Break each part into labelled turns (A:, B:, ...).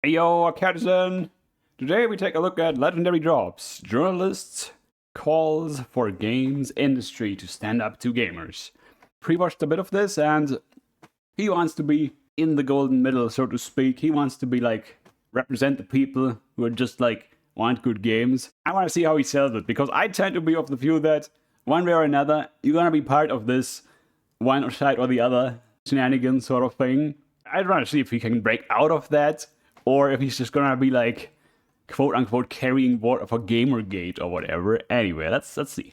A: Hey yo, Captain! Today we take a look at legendary drops. Journalists calls for games industry to stand up to gamers. Pre-watched a bit of this and he wants to be in the golden middle, so to speak. He wants to be like, represent the people who are just like, want good games. I want to see how he sells it, because I tend to be of the view that one way or another, you're gonna be part of this one side or the other shenanigans sort of thing. I'd want to see if he can break out of that, or if he's just gonna be like, quote unquote, carrying water for Gamergate or whatever. Anyway, let's see.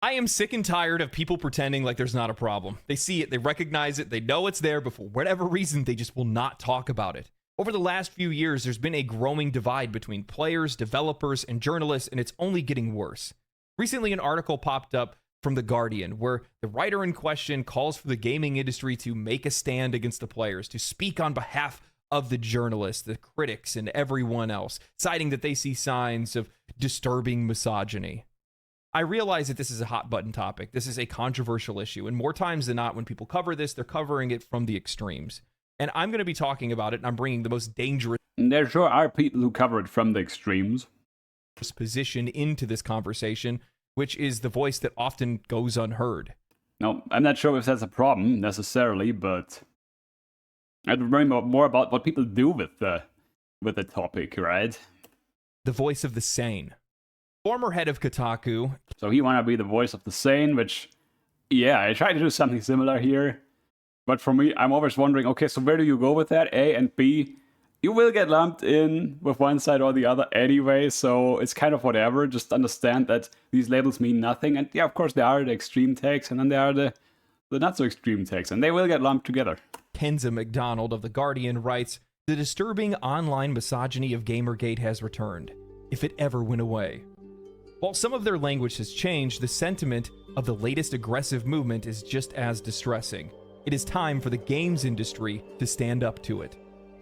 B: I am sick and tired of people pretending like there's not a problem. They see it, they recognize it, they know it's there, but for whatever reason, they just will not talk about it. Over the last few years, there's been a growing divide between players, developers, and journalists, and it's only getting worse. Recently, an article popped up from The Guardian, where the writer in question calls for the gaming industry to make a stand against the players, to speak on behalf of the journalists, the critics, and everyone else, citing that they see signs of disturbing misogyny. I realize that this is a hot button topic. This is a controversial issue, and more times than not, when people cover this, they're covering it from the extremes. And I'm going to be talking about it, and I'm bringing the most dangerous
A: There sure are people who cover it from the extremes.
B: position into this conversation, which is the voice that often goes unheard.
A: Now, I'm not sure if that's a problem necessarily, but I'd worry more about what people do with the topic, right?
B: The voice of the sane. Former head of Kotaku.
A: So he want to be the voice of the sane, which, yeah, I try to do something similar here. But for me, I'm always wondering, okay, so where do you go with that? A, and B, you will get lumped in with one side or the other anyway, so it's kind of whatever. Just understand that these labels mean nothing. And yeah, of course, there are the extreme takes, and then there are the not so extreme takes, and they will get lumped together.
B: Kenza McDonald of The Guardian writes, "The disturbing online misogyny of Gamergate has returned, if it ever went away." While some of their language has changed, the sentiment of the latest aggressive movement is just as distressing. It is time for the games industry to stand up to it.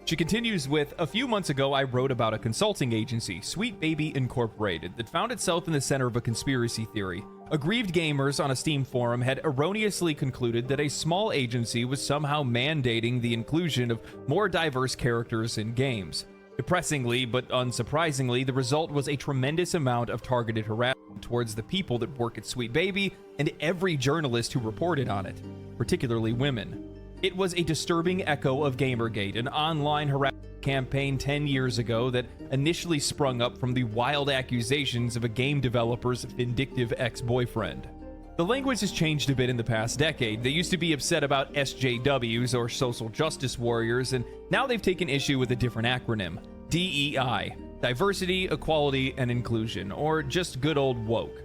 B: She continues with, "A few months ago, I wrote about a consulting agency, Sweet Baby Incorporated, that found itself in the center of a conspiracy theory. Aggrieved gamers on a Steam forum had erroneously concluded that a small agency was somehow mandating the inclusion of more diverse characters in games. Depressingly, but unsurprisingly, the result was a tremendous amount of targeted harassment towards the people that work at Sweet Baby and every journalist who reported on it, particularly women. It was a disturbing echo of Gamergate, an online harassment campaign 10 years ago that initially sprung up from the wild accusations of a game developer's vindictive ex-boyfriend. The language has changed a bit in the past decade. They used to be upset about SJWs, or social justice warriors, and now they've taken issue with a different acronym, DEI, diversity, equality, and inclusion, or just good old woke.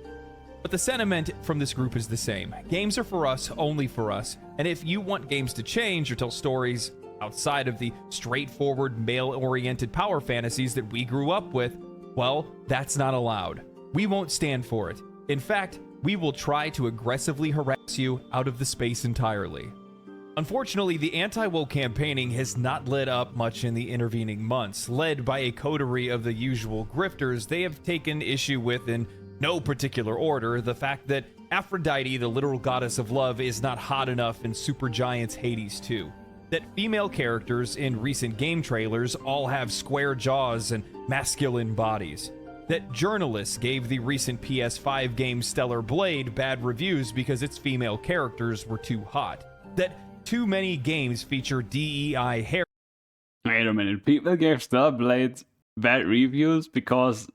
B: But the sentiment from this group is the same. Games are for us, only for us, and if you want games to change or tell stories outside of the straightforward male-oriented power fantasies that we grew up with, well, that's not allowed. We won't stand for it. In fact, we will try to aggressively harass you out of the space entirely." Unfortunately, the anti-woke campaigning has not let up much in the intervening months. Led by a coterie of the usual grifters, they have taken issue with, in no particular order, the fact that Aphrodite, the literal goddess of love, is not hot enough in Supergiant's Hades 2. That female characters in recent game trailers all have square jaws and masculine bodies. That journalists gave the recent PS5 game Stellar Blade bad reviews because its female characters were too hot. That too many games feature DEI hair.
A: Wait a minute, people gave Stellar Blade bad reviews because...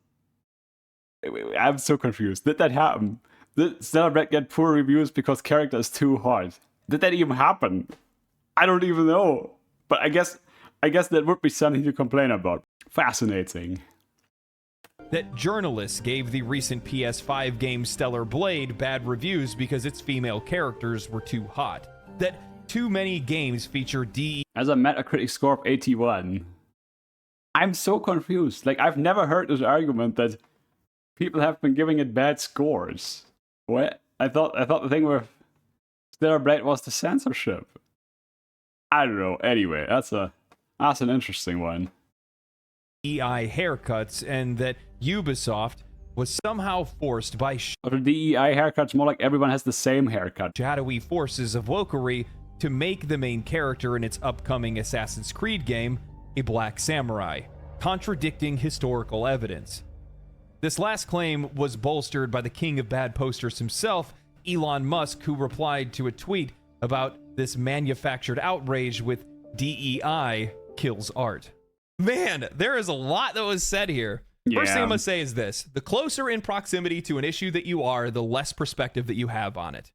A: I'm so confused. Did that happen? Did Stellar Blade get poor reviews because character is too hot? Did that even happen? I don't even know. But I guess that would be something to complain about. Fascinating.
B: That journalists gave the recent PS5 game Stellar Blade bad reviews because its female characters were too hot. That too many games feature DEI
A: as a Metacritic score of 81. I'm so confused. Like, I've never heard this argument that people have been giving it bad scores. What? I thought the thing with Stellar Blade was the censorship. I don't know. Anyway, that's an interesting one.
B: DEI haircuts, and that Ubisoft was somehow forced by
A: The DEI haircut's more like everyone has the same haircut.
B: shadowy forces of wokery to make the main character in its upcoming Assassin's Creed game a black samurai. contradicting historical evidence. This last claim was bolstered by the king of bad posters himself, Elon Musk, who replied to a tweet about this manufactured outrage with DEI kills art. Man, there is a lot that was said here. First thing I'm going to say is this. The closer in proximity to an issue that you are, the less perspective that you have on it.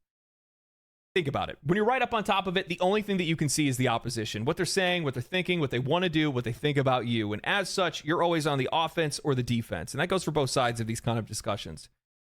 B: Think about it. When you're right up on top of it, the only thing that you can see is the opposition. What they're saying, what they're thinking, what they want to do, what they think about you. And as such, you're always on the offense or the defense. And that goes for both sides of these kind of discussions.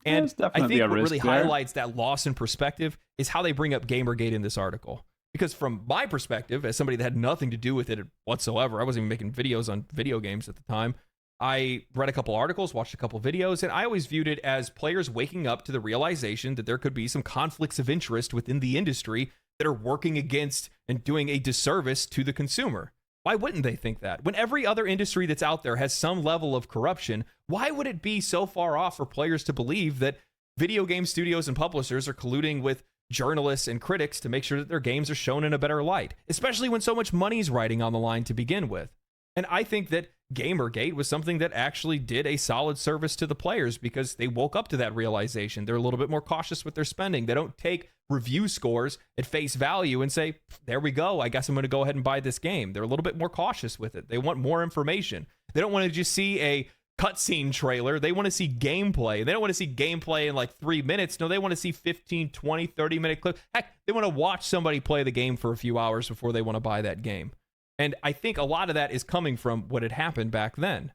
B: And I think what really highlights that loss in perspective is how they bring up Gamergate in this article. Because from my perspective, as somebody that had nothing to do with it whatsoever, I wasn't even making videos on video games at the time. I read a couple articles, watched a couple videos, and I always viewed it as players waking up to the realization that there could be some conflicts of interest within the industry that are working against and doing a disservice to the consumer. Why wouldn't they think that? When every other industry that's out there has some level of corruption, why would it be so far off for players to believe that video game studios and publishers are colluding with journalists and critics to make sure that their games are shown in a better light, especially when so much money is riding on the line to begin with? And I think that Gamergate was something that actually did a solid service to the players because they woke up to that realization. They're a little bit more cautious with their spending. They don't take review scores at face value and say, there we go, I guess I'm going to go ahead and buy this game. They're a little bit more cautious with it. They want more information. They don't want to just see a cutscene trailer. They want to see gameplay. They don't want to see gameplay in like 3 minutes. No, they want to see 15, 20, 30-minute clips. Heck, they want to watch somebody play the game for a few hours before they want to buy that game. And I think a lot of that is coming from what had happened back then.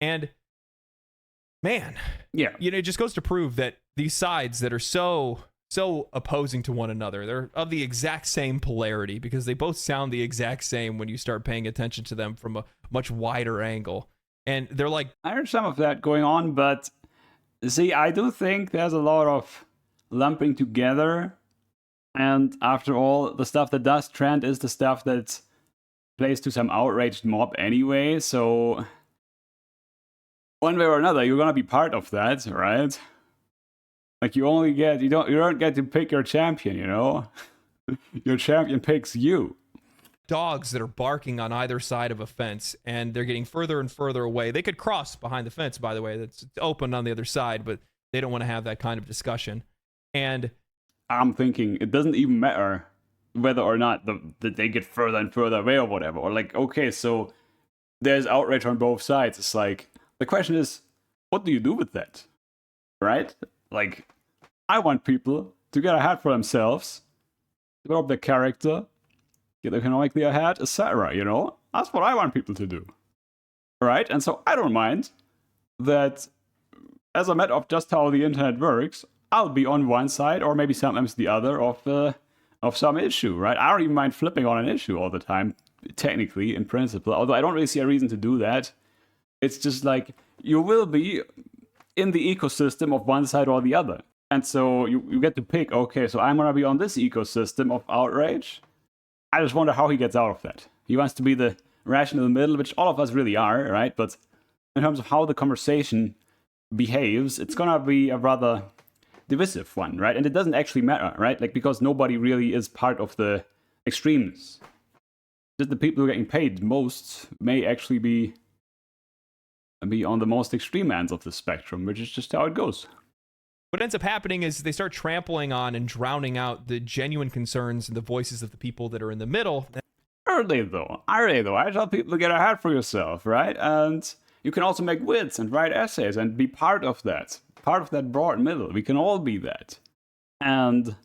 B: And man, it just goes to prove that these sides that are so opposing to one another, they're of the exact same polarity because they both sound the exact same when you start paying attention to them from a much wider angle. And they're like,
A: I heard some of that going on, but see, I do think there's a lot of lumping together. And after all, the stuff that does trend is the stuff that plays to some outraged mob anyway, so one way or another, you're gonna be part of that, right? Like you don't get to pick your champion, you know? Your champion picks you.
B: Dogs that are barking on either side of a fence, and they're getting further and further away. They could cross behind the fence, by the way. It's open on the other side, but they don't want to have that kind of discussion. And
A: I'm thinking it doesn't even matter whether or not that they get further and further away or whatever. Or like, okay, so there's outrage on both sides. It's like, the question is, what do you do with that? Right? Like, I want people to get ahead for themselves, develop their character, get economically ahead, etc. You know? That's what I want people to do. Right? And so I don't mind that, as a matter of just how the internet works, I'll be on one side or maybe sometimes the other of some issue, right? I don't even mind flipping on an issue all the time, technically, in principle, although I don't really see a reason to do that. It's just like, you will be in the ecosystem of one side or the other. And so you get to pick, okay, so I'm going to be on this ecosystem of outrage. I just wonder how he gets out of that. He wants to be the rational middle, which all of us really are, right? But in terms of how the conversation behaves, it's going to be a rather divisive one, right? And it doesn't actually matter, right? Like, because nobody really is part of the extremes. Just the people who are getting paid most may actually be on the most extreme ends of the spectrum, which is just how it goes.
B: What ends up happening is they start trampling on and drowning out the genuine concerns and the voices of the people that are in the middle.
A: Are they though? I tell people to get ahead for yourself, right? And you can also make wits and write essays and be part of that broad middle. We can all be that. And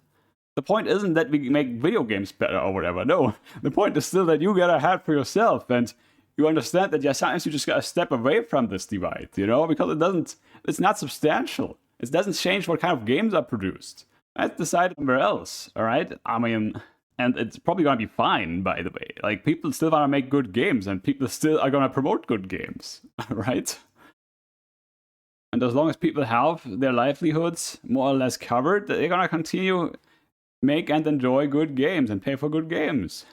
A: the point isn't that we make video games better or whatever. No, the point is still that you get ahead for yourself and you understand that sometimes you just gotta step away from this divide, you know, because it's not substantial. It doesn't change what kind of games are produced. That's decided somewhere else, all right? I mean, and it's probably gonna be fine, by the way. Like, people still wanna make good games and people still are gonna promote good games, right? And as long as people have their livelihoods more or less covered, they're gonna continue make and enjoy good games and pay for good games.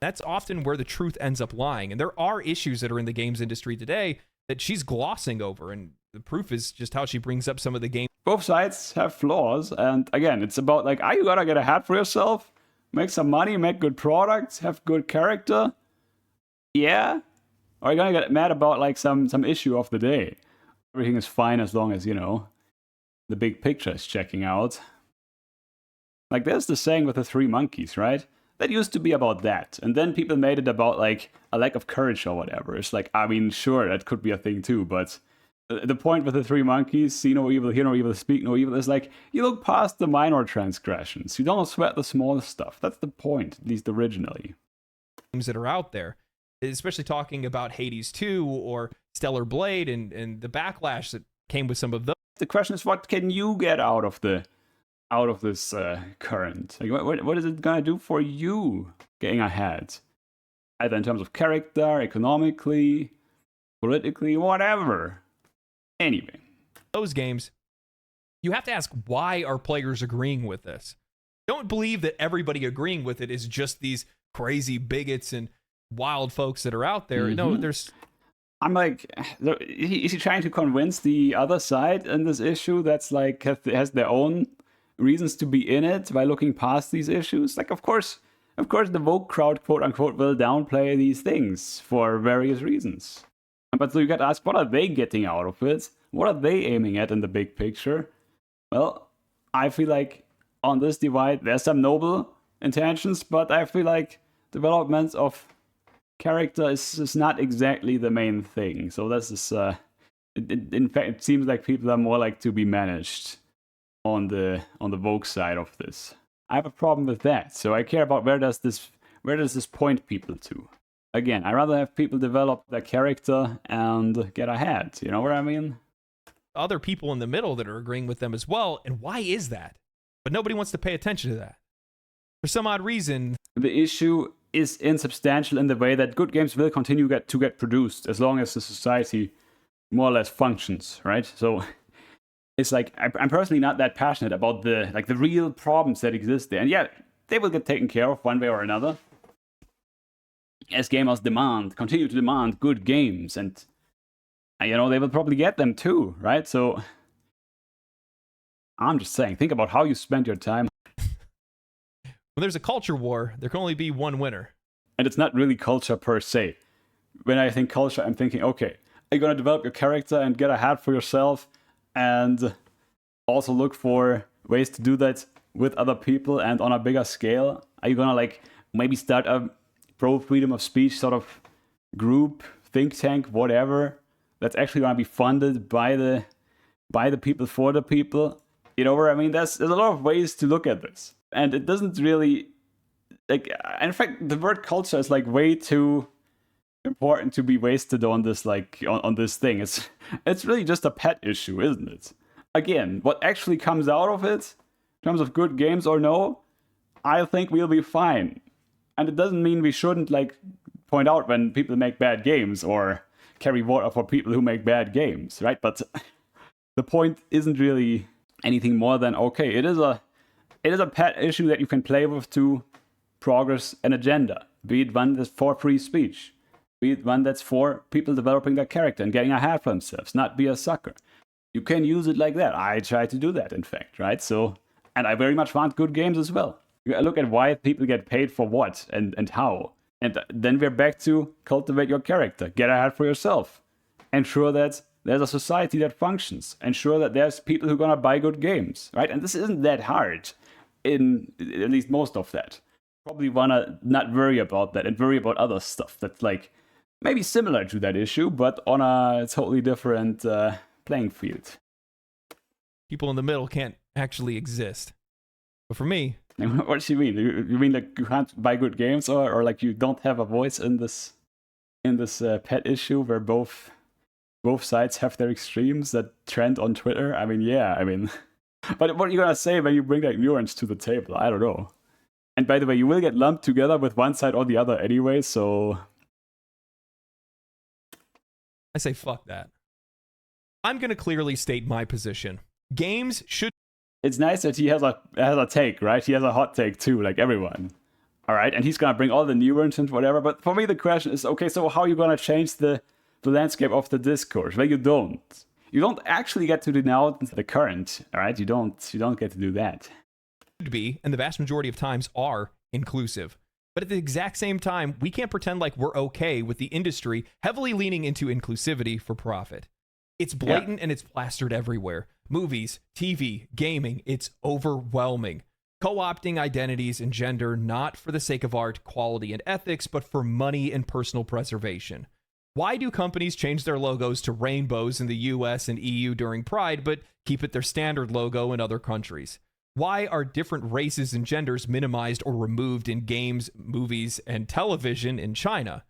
B: That's often where the truth ends up lying. And there are issues that are in the games industry today that she's glossing over. And the proof is just how she brings up some of the game.
A: Both sides have flaws. And again, it's about like, are you gonna get ahead for yourself? Make some money, make good products, have good character? Yeah. Or are you gonna get mad about like some issue of the day? Everything is fine as long as, you know, the big picture is checking out. Like there's the saying with the three monkeys, right? That used to be about that. And then people made it about like a lack of courage or whatever. It's like, I mean, sure, that could be a thing too, but the point with the three monkeys, see no evil, hear no evil, speak no evil, is like, you look past the minor transgressions. You don't sweat the small stuff. That's the point, at least originally.
B: Games that are out there, especially talking about Hades 2 or Stellar Blade and the backlash that came with some of those.
A: The question is, what can you get out of this current? Like, what is it gonna do for you getting ahead? Either in terms of character, economically, politically, whatever. Anyway.
B: Those games, you have to ask, why are players agreeing with this? Don't believe that everybody agreeing with it is just these crazy bigots and wild folks that are out there. No, there's...
A: I'm like, is he trying to convince the other side in this issue that's like, has their own reasons to be in it by looking past these issues? Like, of course, the woke crowd, quote unquote, will downplay these things for various reasons. But so you got to ask, what are they getting out of it? What are they aiming at in the big picture? Well, I feel like on this divide, there's some noble intentions, but I feel like development of character is not exactly the main thing. So this is, in fact, it seems like people are more like to be managed on the woke side of this. I have a problem with that. So I care about where does this point people to? Again, I'd rather have people develop their character and get ahead. You know what I mean?
B: Other people in the middle that are agreeing with them as well. And why is that? But nobody wants to pay attention to that. For some odd reason.
A: The issue is insubstantial in the way that good games will continue to get produced as long as the society more or less functions, right? So it's like, I'm personally not that passionate about the real problems that exist there. And yeah, they will get taken care of one way or another. As gamers continue to demand good games, and you know, they will probably get them too, right? So I'm just saying, think about how you spend your time.
B: When there's a culture war, there can only be one winner.
A: And it's not really culture per se. When I think culture, I'm thinking, okay, are you going to develop your character and get ahead for yourself, and also look for ways to do that with other people and on a bigger scale? Are you going to like maybe start a pro freedom of speech sort of group, think tank, whatever, that's actually going to be funded by the people for the people? You know what I mean? There's a lot of ways to look at this. And it doesn't really, like, in fact, the word culture is like way too important to be wasted on this, like, on this thing. It's really just a pet issue, isn't it? Again, what actually comes out of it, in terms of good games or no, I think we'll be fine. And it doesn't mean we shouldn't, like, point out when people make bad games or carry water for people who make bad games, right? But the point isn't really anything more than, okay, it is a pet issue that you can play with to progress an agenda, be it one that's for free speech, be it one that's for people developing their character and getting ahead for themselves, not be a sucker. You can use it like that. I try to do that, in fact, right? So, and I very much want good games as well. You look at why people get paid for what and how. And then we're back to cultivate your character, get ahead for yourself, ensure that there's a society that functions, ensure that there's people who are going to buy good games, right? And this isn't that hard, in at least most of that. Probably want to not worry about that and worry about other stuff that's like maybe similar to that issue, but on a totally different playing field.
B: People in the middle can't actually exist. But for me...
A: What do you mean? You mean like you can't buy good games, or like you don't have a voice in this pet issue where both sides have their extremes that trend on Twitter? I mean, yeah, I mean... But what are you gonna say when you bring that nuance to the table? I don't know. And by the way, you will get lumped together with one side or the other anyway, so...
B: I say fuck that. I'm gonna clearly state my position. Games should...
A: It's nice that he has a take, right? He has a hot take too, like everyone. All right, and he's gonna bring all the nuance and whatever. But for me, the question is, okay, so how are you gonna change the landscape of the discourse? Well, you don't. You don't actually get to denounce the current. All right, you don't get to do that.
B: Be, and the vast majority of times are, inclusive. But at the exact same time, we can't pretend like we're okay with the industry heavily leaning into inclusivity for profit. It's blatant and it's plastered everywhere. Movies, TV, gaming, it's overwhelming. Co-opting identities and gender not for the sake of art, quality, and ethics, but for money and personal preservation. Why do companies change their logos to rainbows in the US and EU during Pride, but keep it their standard logo in other countries? Why are different races and genders minimized or removed in games, movies, and television in China?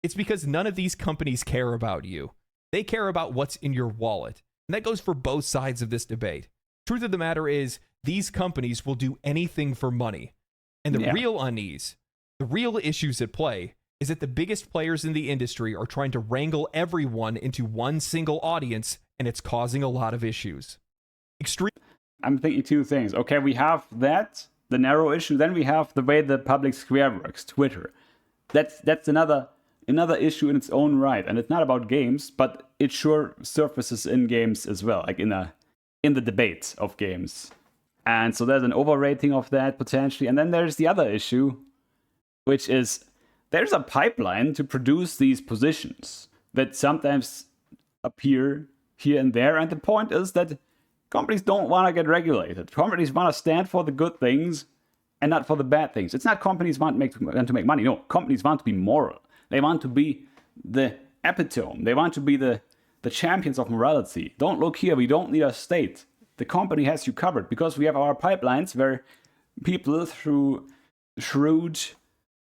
B: It's because none of these companies care about you. They care about what's in your wallet. And that goes for both sides of this debate. Truth of the matter is, these companies will do anything for money. And the real unease, the real issues at play, is that the biggest players in the industry are trying to wrangle everyone into one single audience, and it's causing a lot of issues.
A: I'm thinking two things. Okay, we have that, the narrow issue. Then we have the way the public square works, Twitter. That's another issue in its own right. And it's not about games, but it sure surfaces in games as well, like in the debate of games. And so there's an overrating of that potentially. And then there's the other issue, which is there's a pipeline to produce these positions that sometimes appear here and there. And the point is that companies don't want to get regulated. Companies want to stand for the good things and not for the bad things. It's not companies want to make money. No, companies want to be moral. They want to be the epitome. They want to be the champions of morality. Don't look here. We don't need a state. The company has you covered because we have our pipelines where people through shrewd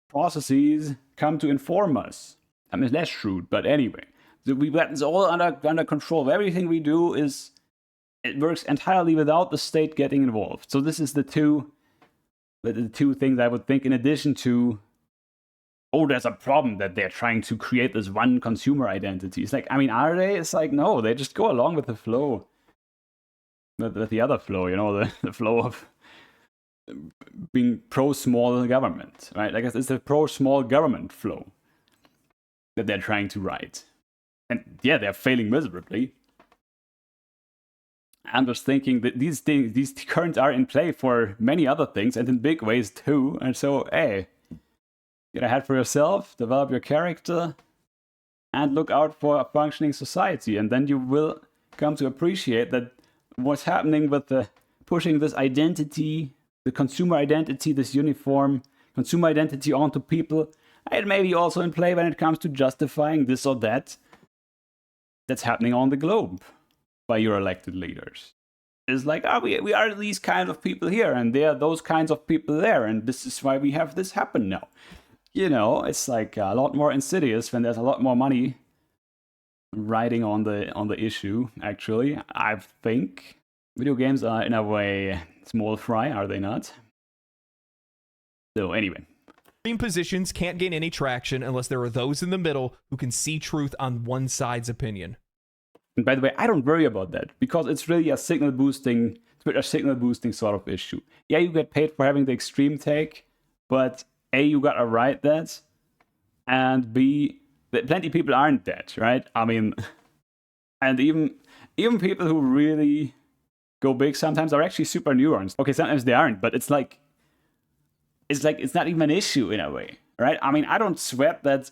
A: processes come to inform us. I mean, less shrewd, but anyway. It's all under control. Everything we do it works entirely without the state getting involved. So this is the two things I would think, in addition to, there's a problem that they're trying to create this one consumer identity. It's like, I mean, are they? It's like, no, they just go along with the flow. With the other flow, the flow of being pro-small government, right? Like, it's the pro-small government flow that they're trying to write. And yeah, they're failing miserably. I'm just thinking that these currents are in play for many other things and in big ways too. And so, hey, get ahead for yourself, develop your character, and look out for a functioning society. And then you will come to appreciate that what's happening with the pushing this identity, the consumer identity, this uniform consumer identity onto people, it may be also in play when it comes to justifying this or that's happening on the globe by your elected leaders. It's like, we are these kind of people here, and there are those kinds of people there, and this is why we have this happen now. It's like a lot more insidious when there's a lot more money riding on the issue, actually. I think video games are, in a way, small fry, are they not? So, anyway.
B: Extreme positions can't gain any traction unless there are those in the middle who can see truth on one side's opinion.
A: And by the way, I don't worry about that, because it's really a signal boosting sort of issue. Yeah, you get paid for having the extreme take, but A, you gotta write that, and B, plenty of people aren't that, right? I mean, and even people who really go big sometimes are actually super nuanced. Okay, sometimes they aren't, but it's like it's not even an issue in a way, right? I mean, I don't sweat that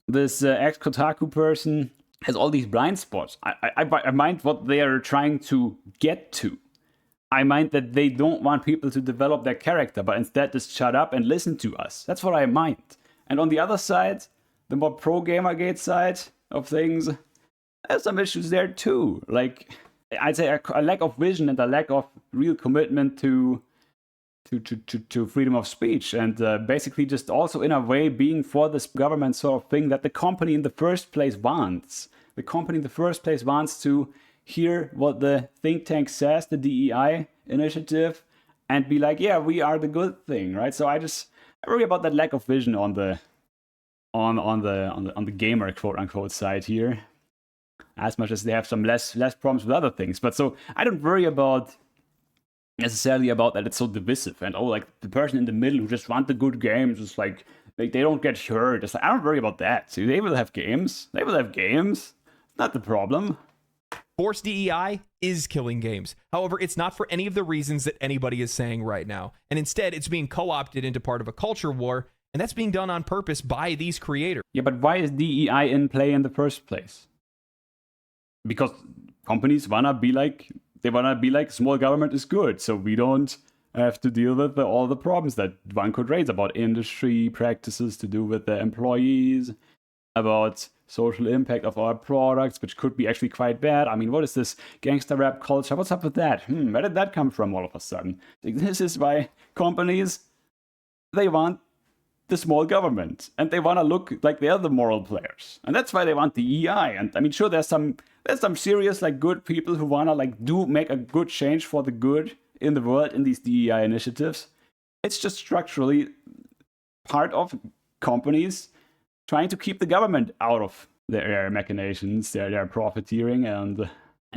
A: this ex-Kotaku person has all these blind spots. I mind what they are trying to get to. I mind that they don't want people to develop their character, but instead just shut up and listen to us. That's what I mind. And on the other side, the more pro-Gamergate side of things, there's some issues there too. Like, I'd say a lack of vision and a lack of real commitment to freedom of speech, and basically just also in a way being for this government sort of thing that the company in the first place wants. The company in the first place wants to hear what the think tank says, the DEI initiative, and be like, yeah, we are the good thing, right? So I worry about that lack of vision on the gamer quote unquote side here, as much as they have some less problems with other things. But so I don't worry necessarily about that it's so divisive, and like the person in the middle who just want the good games, is like they don't get hurt. It's like, I don't worry about that. See, they will have games. Not the problem.
B: Forced DEI is killing games. However, it's not for any of the reasons that anybody is saying right now. And instead, it's being co-opted into part of a culture war, And that's being done on purpose by these creators.
A: Yeah, but why is DEI in play in the first place? Because companies wanna be like small government is good, so we don't have to deal with all the problems that one could raise about industry practices to do with the employees, about social impact of our products, which could be actually quite bad. I mean, what is this gangster rap culture? What's up with that? Where did that come from all of a sudden? This is why companies, they want the small government, and they want to look like they're the moral players, and that's why they want the EI. And I mean, sure, there's some serious like good people who wanna like do make a good change for the good in the world in these DEI initiatives. It's just structurally part of companies trying to keep the government out of their machinations, their profiteering, and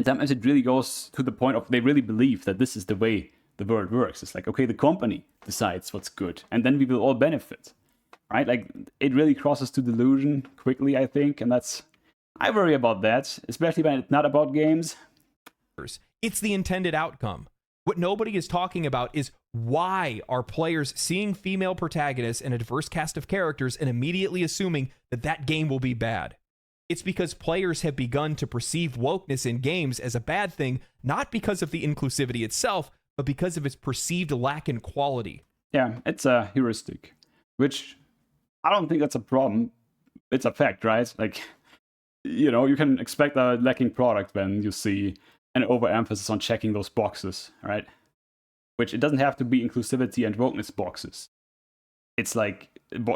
A: sometimes it really goes to the point of they really believe that this is the way the world works. It's like, okay, the company decides what's good, and then we will all benefit. Right? Like, it really crosses to delusion quickly, I think, and I worry about that, especially when it's not about games.
B: It's the intended outcome. What nobody is talking about is why are players seeing female protagonists and a diverse cast of characters and immediately assuming that that game will be bad. It's because players have begun to perceive wokeness in games as a bad thing, not because of the inclusivity itself, but because of its perceived lack in quality.
A: Yeah, it's a heuristic, which I don't think that's a problem. It's a fact, right? Like, you know, you can expect a lacking product when you see an overemphasis on checking those boxes, right? Which it doesn't have to be inclusivity and wokeness boxes. It's like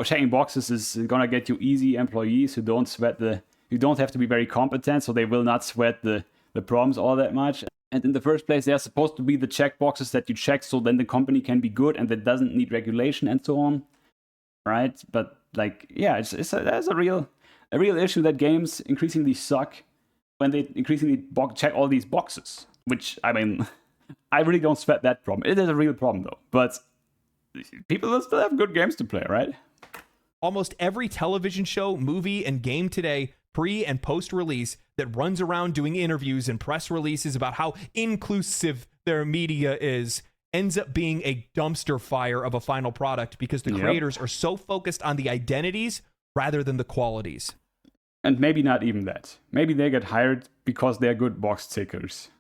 A: checking boxes is gonna get you easy employees who don't have to be very competent, so they will not sweat the problems all that much. And in the first place, they're supposed to be the check boxes that you check so then the company can be good and that doesn't need regulation and so on. Right? But like, yeah, there's a real issue that games increasingly suck when they increasingly check all these boxes. Which, I mean, I really don't sweat that problem. It is a real problem though. But people will still have good games to play, right?
B: Almost every television show, movie, and game today, pre and post release, that runs around doing interviews and press releases about how inclusive their media is, ends up being a dumpster fire of a final product because the creators are so focused on the identities rather than the qualities.
A: And maybe not even that. Maybe they get hired because they're good box tickers.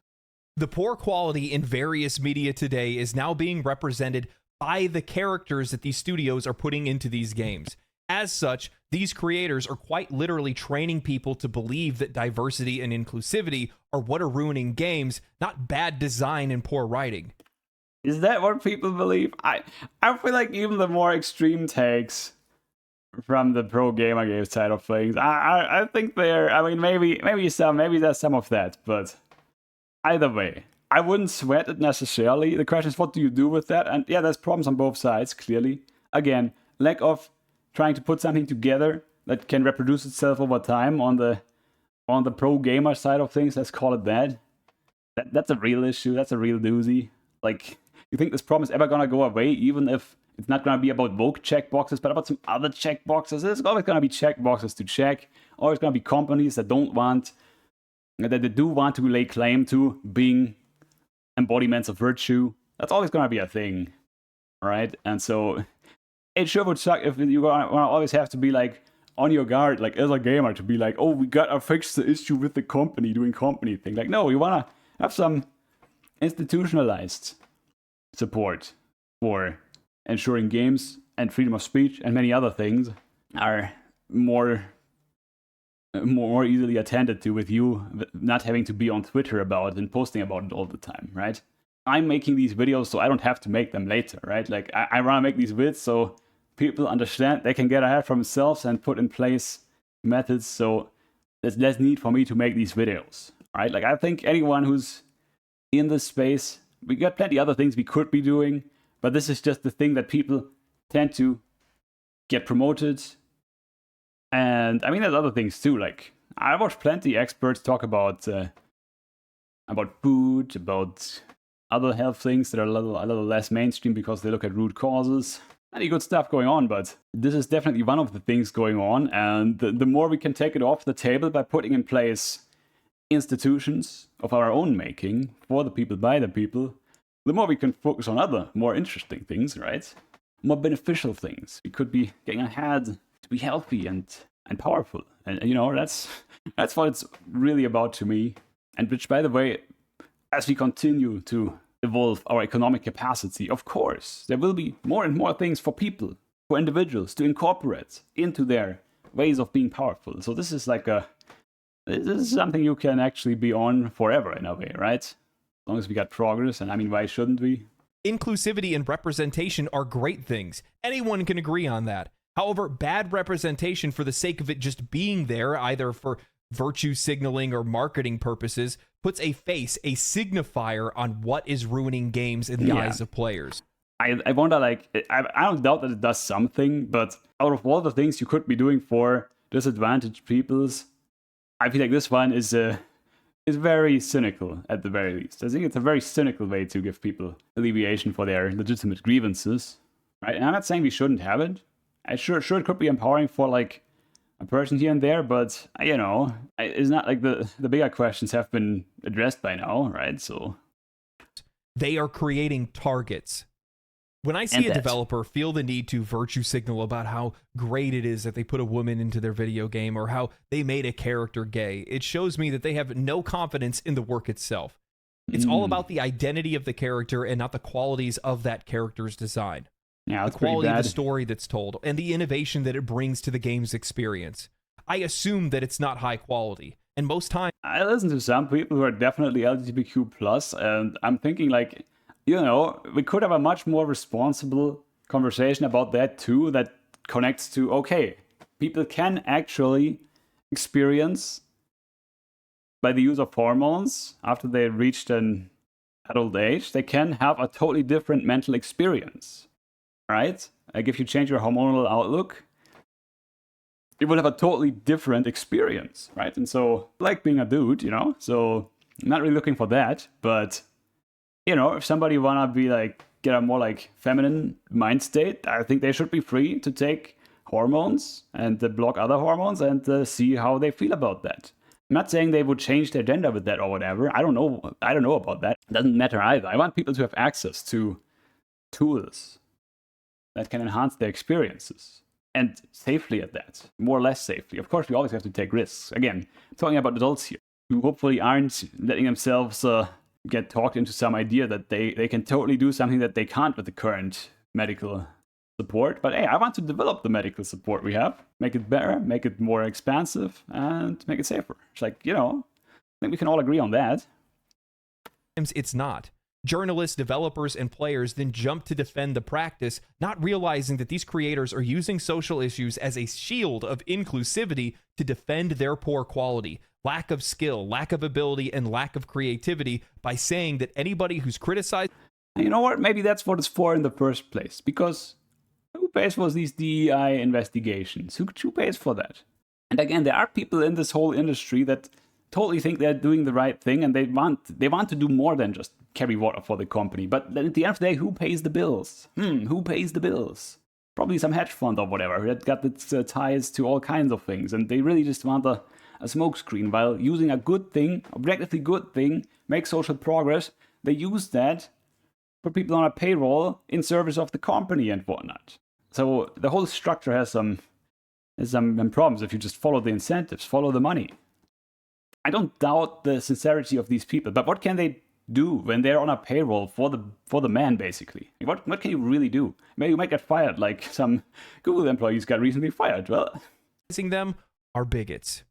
B: The poor quality in various media today is now being represented by the characters that these studios are putting into these games. As such, these creators are quite literally training people to believe that diversity and inclusivity are what are ruining games, not bad design and poor writing.
A: Is that what people believe? I feel like even the more extreme takes from the pro Gamergate side of things, I think maybe there's some of that, but either way, I wouldn't sweat it necessarily. The question is, what do you do with that? And yeah, there's problems on both sides, clearly. Again, lack of trying to put something together that can reproduce itself over time on the pro gamer side of things, let's call it that. That's a real issue. That's a real doozy. Like, you think this problem is ever gonna go away, even if it's not gonna be about woke checkboxes, but about some other checkboxes? There's always gonna be checkboxes to check. Always gonna be companies that do want to lay claim to being embodiments of virtue. That's always gonna be a thing, right? And so it sure would suck if you wanna always have to be like on your guard, like as a gamer, to be like, oh, we gotta fix the issue with the company doing company thing. Like, no, you wanna have some institutionalized support for ensuring games and freedom of speech and many other things are more easily attended to, with you not having to be on Twitter about it and posting about it all the time, right? I'm making these videos so I don't have to make them later, right? Like, I want to make these vids so people understand they can get ahead for themselves and put in place methods so there's less need for me to make these videos, right? Like, I think anyone who's in this space, we got plenty other things we could be doing, but this is just the thing that people tend to get promoted. And I mean, there's other things too. Like, I watch plenty experts talk about food, about other health things that are a little less mainstream because they look at root causes. Plenty good stuff going on, but this is definitely one of the things going on. And the more we can take it off the table by putting in place institutions of our own making for the people, by the people, the more we can focus on other, more interesting things, right? more beneficial things. We could be getting ahead to be healthy and powerful. And you know, that's what it's really about to me. And which, by the way, as we continue to evolve our economic capacity, of course, there will be more and more things for people, for individuals to incorporate into their ways of being powerful. So this is something you can actually be on forever in a way, right? As long as we got progress, and I mean, why shouldn't we?
B: Inclusivity and representation are great things. Anyone can agree on that. However, bad representation for the sake of it just being there, either for virtue signaling or marketing purposes, puts a face, a signifier on what is ruining games in the eyes of players.
A: I wonder, like, I don't doubt that it does something, but out of all the things you could be doing for disadvantaged peoples, I feel like this one is very cynical, at the very least. I think it's a very cynical way to give people alleviation for their legitimate grievances, right? And I'm not saying we shouldn't have it. Sure, it could be empowering for, like, a person here and there, but, you know, it's not like the bigger questions have been addressed by now, right? So
B: they are creating targets. When I see a developer feel the need to virtue signal about how great it is that they put a woman into their video game or how they made a character gay, it shows me that they have no confidence in the work itself. It's all about the identity of the character and not the qualities of that character's design.
A: Yeah,
B: the quality of the story that's told and the innovation that it brings to the game's experience. I assume that it's not high quality, and most times
A: I listen to some people who are definitely LGBTQ+, and I'm thinking, like, you know, we could have a much more responsible conversation about that too, that connects to, okay, people can actually experience, by the use of hormones after they reached an adult age, they can have a totally different mental experience, right? Like, if you change your hormonal outlook, you will have a totally different experience, right? And so, like being a dude, you know, so I'm not really looking for that, but, you know, if somebody wanna be like, get a more like feminine mind state, I think they should be free to take hormones and block other hormones and see how they feel about that. I'm not saying they would change their gender with that or whatever. I don't know about that. It doesn't matter either. I want people to have access to tools that can enhance their experiences. And safely at that, more or less safely. Of course, we always have to take risks. Again, I'm talking about adults here, who hopefully aren't letting themselves get talked into some idea that they can totally do something that they can't with the current medical support. But hey, I want to develop the medical support we have, make it better, make it more expansive, and make it safer. It's like, you know, I think we can all agree on that.
B: It's not. Journalists, developers, and players then jump to defend the practice, not realizing that these creators are using social issues as a shield of inclusivity to defend their poor quality, lack of skill, lack of ability, and lack of creativity by saying that anybody who's criticized...
A: You know what? Maybe that's what it's for in the first place. Because who pays for these DEI investigations? Who pays for that? And again, there are people in this whole industry that totally think they're doing the right thing, and they want to do more than just carry water for the company. But then at the end of the day, who pays the bills? Who pays the bills? Probably some hedge fund or whatever that got its ties to all kinds of things, and they really just want a smokescreen while using a good thing, objectively good thing, make social progress. They use that for people on a payroll in service of the company and whatnot. So the whole structure has some problems if you just follow the incentives, follow the money. I don't doubt the sincerity of these people, but what can they do when they're on a payroll for the man, basically? What can you really do? Maybe you might get fired, like some Google employees got recently fired. Well,
B: them are bigots.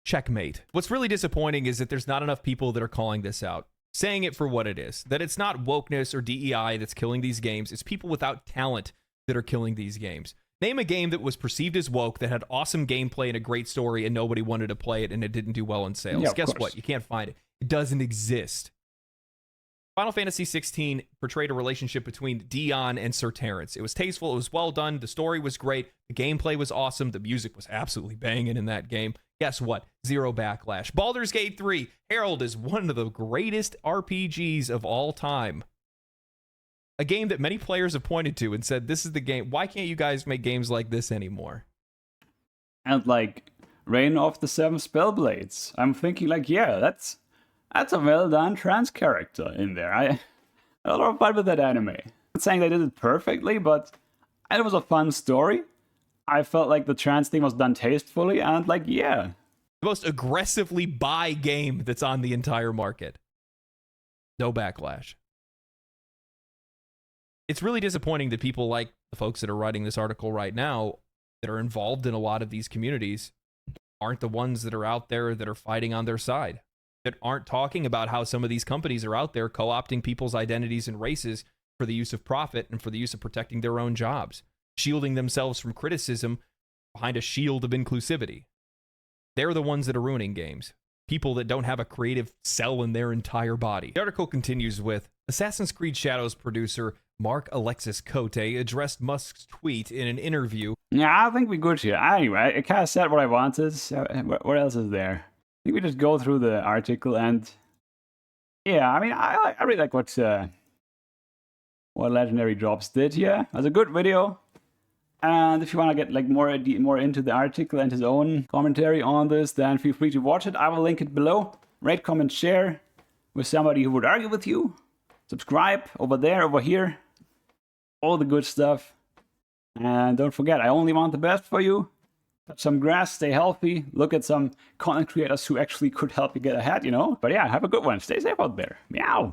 B: Checkmate. What's really disappointing is that there's not enough people that are calling this out, saying it for what it is, that it's not wokeness or DEI that's killing these games, it's people without talent that are killing these games. Name a game that was perceived as woke, that had awesome gameplay and a great story, and nobody wanted to play it, and it didn't do well in sales.
A: Yeah,
B: Guess what? You can't find it. It doesn't exist. Final Fantasy XVI portrayed a relationship between Dion and Sir Terrence. It was tasteful, it was well done, the story was great, the gameplay was awesome, the music was absolutely banging in that game. Guess what? Zero backlash. Baldur's Gate 3, Herald is one of the greatest RPGs of all time. A game that many players have pointed to and said, this is the game. Why can't you guys make games like this anymore?
A: And like Reign of the Seven Spellblades. I'm thinking like, yeah, that's a well done trans character in there. I had a lot of fun with that anime. I'm not saying they did it perfectly, but And it was a fun story. I felt like the trans thing was done tastefully, and like, yeah.
B: The most aggressively buy game that's on the entire market. No backlash. It's really disappointing that people like the folks that are writing this article right now, that are involved in a lot of these communities, aren't the ones that are out there that are fighting on their side, that aren't talking about how some of these companies are out there co-opting people's identities and races for the use of profit and for the use of protecting their own jobs, shielding themselves from criticism behind a shield of inclusivity. They're the ones that are ruining games. People that don't have a creative cell in their entire body. The article continues with, Assassin's Creed Shadows producer Mark Alexis Cote addressed Musk's tweet in an interview.
A: Yeah, I think we're good here. Anyway, I kind of said what I wanted. So what else is there? I think we just go through the article and... Yeah, I mean, I really like what Legendary Drops did here. It was a good video. And if you want to get like more into the article and his own commentary on this, then feel free to watch it. I will link it below. Rate, comment, share with somebody who would argue with you. Subscribe over there, over here. All the good stuff. And don't forget, I only want the best for you. Touch some grass, stay healthy. Look at some content creators who actually could help you get ahead, you know? But yeah, have a good one. Stay safe out there. Meow.